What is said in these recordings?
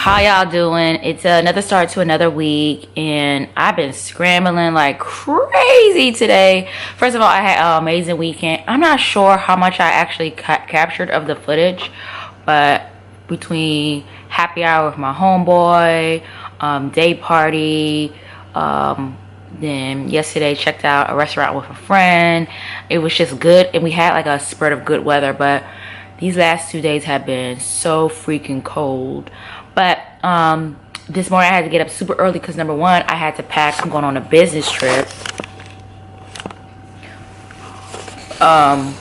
How y'all doing? It's another start to another week, and I've been scrambling like crazy today. First of all, I had an amazing weekend. I'm not sure how much I actually captured of the footage, but between happy hour with my homeboy, day party, then yesterday checked out a restaurant with a friend. It was just good, and we had like a spurt of good weather, but these last 2 days have been so freaking cold. But this morning I had to get up super early because number one, I had to pack. I'm going on a business trip. I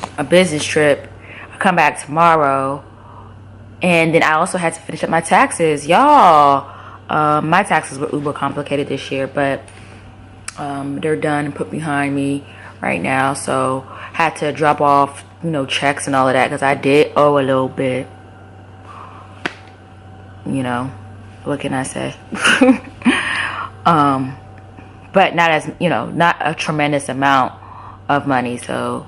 come back tomorrow, and then I also had to finish up my taxes, y'all. My taxes were uber complicated this year, but they're done and put behind me right now. So had to drop off, you know, checks and all of that because I did owe a little bit. You know, what can I say? But not as, you know, not a tremendous amount of money. So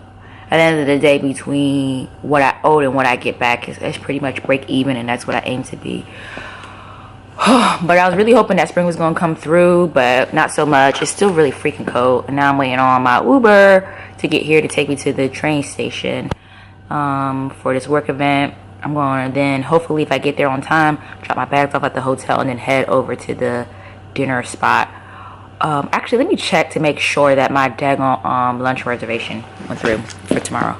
at the end of the day, between what I owed and what I get back, it's pretty much break even, and that's what I aim to be. But I was really hoping that spring was going to come through, but not so much. It's still really freaking cold, and now I'm waiting on my Uber to get here to take me to the train station for this work event. I'm going to then, hopefully, if I get there on time, drop my bags off at the hotel and then head over to the dinner spot. Actually, let me check to make sure that my daggone lunch reservation went through for tomorrow.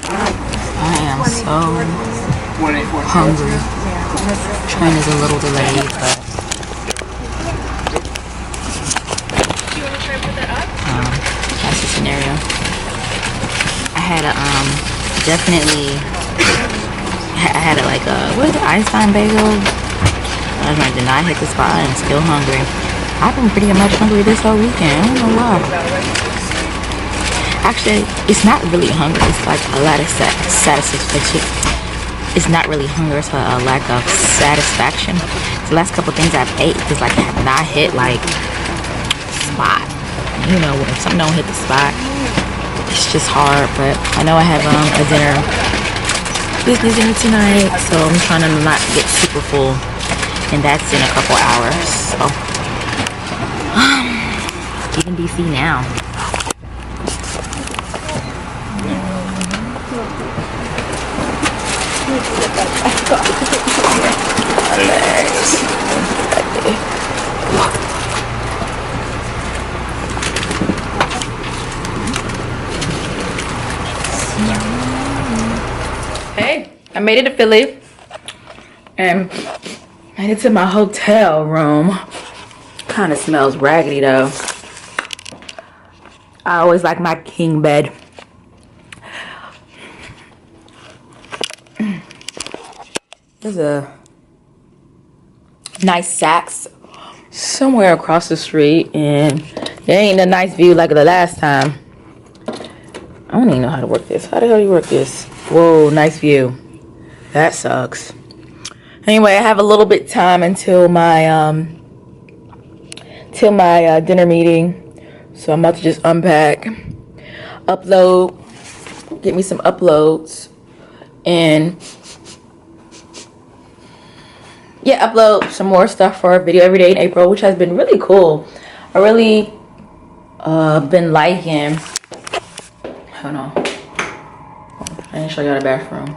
I am so hungry. Train is a little delayed, but that's the scenario. I had a definitely. I had a, like a, what is it, Einstein bagel? I was like, did not hit the spot, and I'm still hungry. I've been pretty much hungry this whole weekend. I don't know why. Actually, it's not really hunger. It's like a lot of satisfaction. It's not really hunger. It's a lack of satisfaction. The last couple things I've ate is like I have not hit like spot. You know, when something don't hit the spot, it's just hard. But I know I have a business dinner tonight, so I'm trying to not get super full, and that's in a couple hours. So even DC now. Hey, I made it to Philly and made it to my hotel room. Kind of smells raggedy though. I always like my king bed. There's a nice Saks somewhere across the street, and there ain't a nice view like the last time. I don't even know how to work this. How the hell do you work this? Whoa, nice view. That sucks. Anyway, I have a little bit time until my dinner meeting, so I'm about to just unpack, upload, get me some uploads, and yeah, upload some more stuff for our video every day in April, which has been really cool. I really been liking. Hold on. I didn't show y'all the bathroom.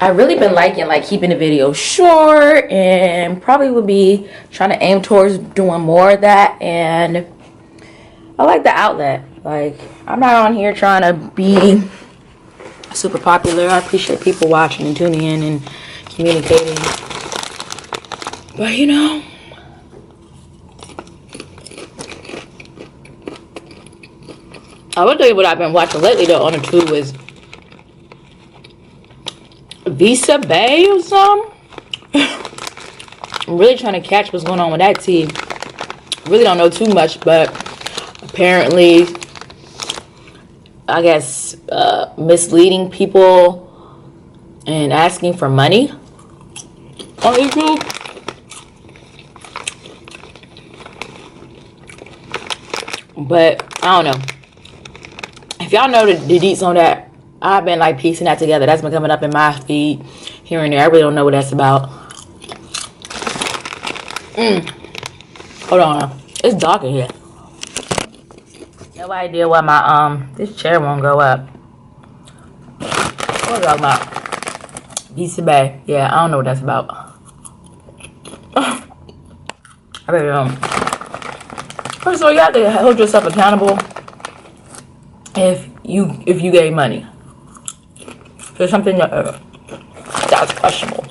I've really been liking like keeping the video short, and probably would be trying to aim towards doing more of that. And I like the outlet. Like, I'm not on here trying to be super popular. I appreciate people watching and tuning in and communicating. But you know, I will tell you what I've been watching lately though on the tube is Visa BAE or something. I'm really trying to catch what's going on with that tea. Really don't know too much, but apparently I guess, misleading people and asking for money on YouTube. But I don't know. If y'all know the deets on that, I've been like piecing that together. That's been coming up in my feed here and there. I really don't know what that's about. Hold on. It's dark in here. No idea why my this chair won't go up. What was I talking about? BAE. Yeah, I don't know what that's about. I really don't. First of all, you have to hold yourself accountable if you gave money for something that's questionable.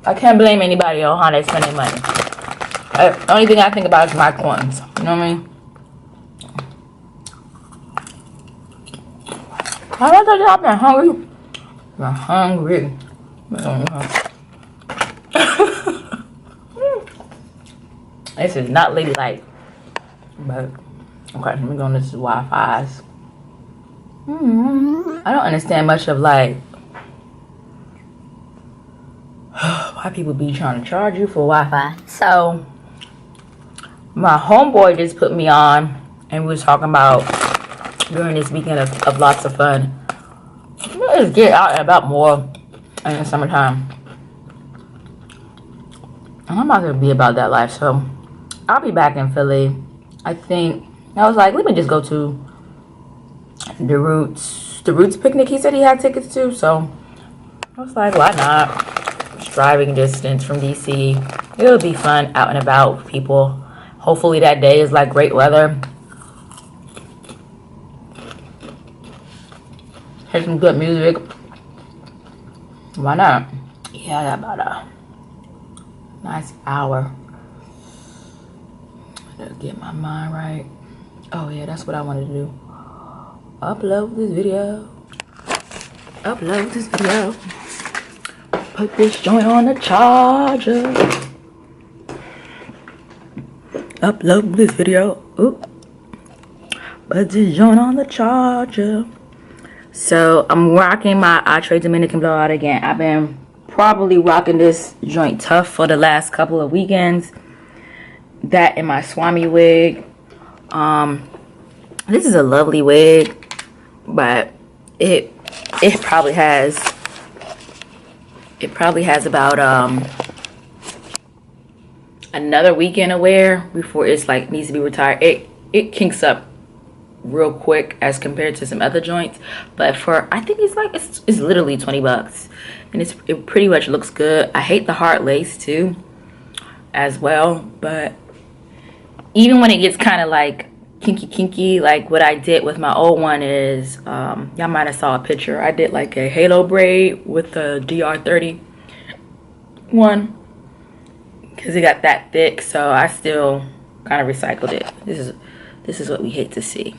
I can't blame anybody on how they spend their money. The only thing I think about is my coins. You know what I mean? I don't think I've been hungry. I'm hungry. This is not ladylike. But, okay, let me go on this Wi-Fi's. I don't understand much of, like, why people be trying to charge you for Wi-Fi. So, my homeboy just put me on, and we was talking about during this weekend of lots of fun. Let's get out and about more in the summertime. And I'm not gonna be about that life, so I'll be back in Philly. I think I was like, let me just go to the Roots picnic he said he had tickets to, so I was like, why not? It's driving distance from DC. It'll be fun out and about with people. Hopefully that day is like great weather. Hear some good music. Why not? Yeah, I got about a nice hour. Gotta get my mind right. Oh yeah, that's what I wanted to do. Upload this video. Upload this video. Put this joint on the charger. Upload this video. Oop. Put this joint on the charger. So I'm rocking myAtre Dominican blowout again. I've been probably rocking this joint tough for the last couple of weekends. That and my Swami wig. This is a lovely wig, but it probably has about another weekend of wear before it's like needs to be retired. It kinks up real quick as compared to some other joints, but for I think it's literally 20 bucks, and it pretty much looks good. I hate the hard lace too as well, but even when it gets kind of like kinky, like what I did with my old one is y'all might have saw a picture. I did like a halo braid with the DR30 one because it got that thick, so I still kind of recycled it. This is what we hate to see.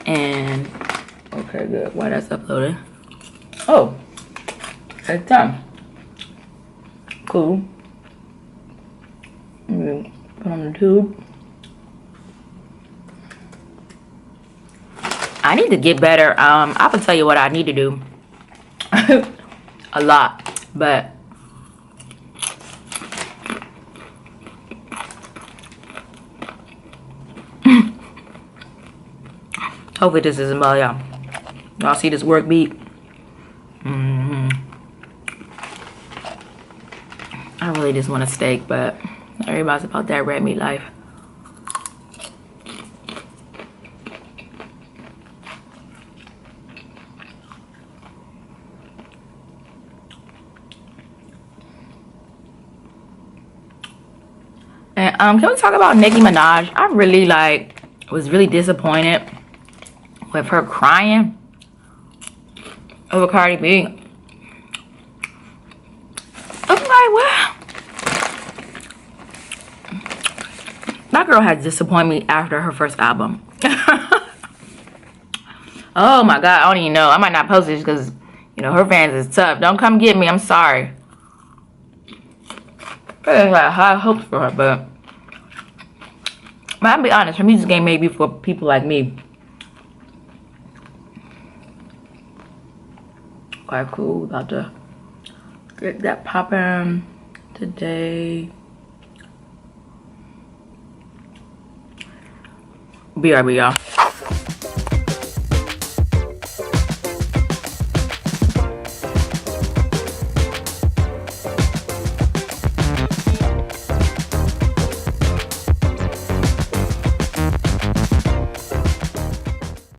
And okay, good. Why that's uploading? Oh, it's done. Cool. Put on the tube. I need to get better. I can tell you what I need to do. A lot, but hopefully this isn't bad, y'all. Y'all see this work beat? I really just want a steak, but everybody's about that red meat life. And can we talk about Nicki Minaj? I really was really disappointed with her crying over Cardi B. I'm like, what? That girl has disappointed me after her first album. Oh my god, I don't even know. I might not post this because, you know, her fans is tough. Don't come get me. I'm sorry. I had high hopes for her, but I'll be honest, her music game may be for people like me. Alright, cool. About to get that poppin' today. BRB, y'all.